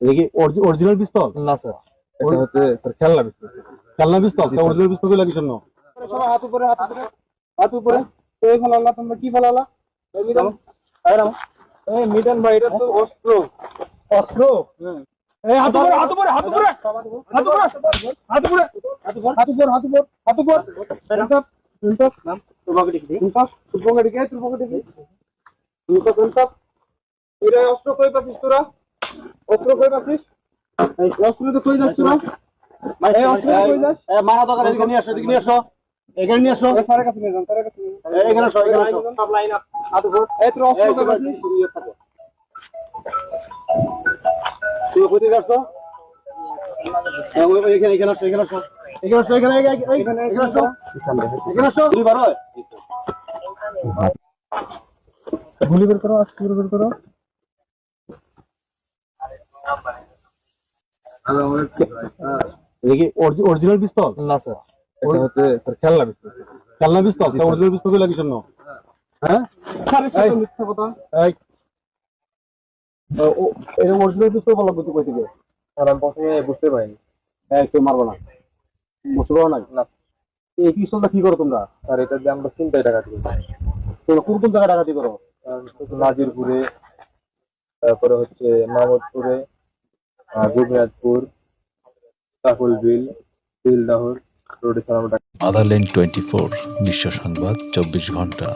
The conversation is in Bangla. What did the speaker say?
এটা কি অরিজিনাল পিস্তল? না স্যার, এটা হচ্ছে স্যার খেলনা পিস্তল। খেলনা পিস্তল? অরিজিনাল পিস্তল লাগে শোনো। সবাই হাত উপরে, হাত উপরে, হাত উপরে। এই ফেলালা, তোমরা কি ফেলালা? এই মিডন, এই মিডন ভাই, এটা তো অস্ত্র। অস্ত্র? এই হাত উপরে, হাত উপরে, হাত উপরে, হাত উপরে, হাত উপরে, হাত উপর, হাত উপর, হাত উপর, হাত উপর। ইনসাফ, ইনসাফ, নাম। তোর পকেটে কি? ইনসাফ, তোর পকেটে কি? তোর পকেটে কি? ইনসাফ, ইনসাফ। এটা অস্ত্র কই পাচ্ছিস তোরা? অস্ত্র কই পাচ্ছিস? এই অস্ত্র তো কই যাচ্ছ তোরা? এই অস্ত্র কই যাস? মারা দরকার, এদিকে নিয়ে আসো, এদিকে নিয়ে আসো, এখানে নিয়ে আসো। স্যারের কাছে নিয়ে যান, স্যারের কাছে নিয়ে যান। এখানে আসো, এখানে আসো। সব লাইন আপ, হাত উপর। এই তোর অস্ত্র কই পাচ্ছিস? তুমি কোথায় যাচ্ছ? এখানে, এখানে আসো, এখানে আসো, এখানে আসো, এখানে, এখানে আসো, এখানে আসো। গুলি বার হয়। গুলি বের করো, আস্তে করে বের করো। এটা কি অরিজিনাল পিস্তল? না স্যার, এটা হচ্ছে স্যার খেলনা পিস্তল। খেলনা পিস্তল? অরিজিনাল পিস্তল লাগে শোনো। হ্যাঁ, স্যারের সাথে মিথ্যা কথা। এই এটা অরিজিনাল পিস্তল বলা বুঝতে কই থেকে? স্যার আমি প্রথমে বুঝতে পারিনি। এই কেউ মারবো না, বুঝতে পারো না? না এই পিস্তলটা কি করো তোমরা? স্যার, এটা দিয়ে আমরা চিন্তায় টাকা দিই। তোমরা কোন কোন জায়গায় ডাকাতি করো? নাজিরপুরে, তারপরে হচ্ছে মাহমুদপুরে, গোপীনাথপুর, কাকুল বিল, বিলডাহর রোডে স্যার আমরা আদারল্যান্ড 24 বিশ্ব সংবাদ 24 ঘন্টা।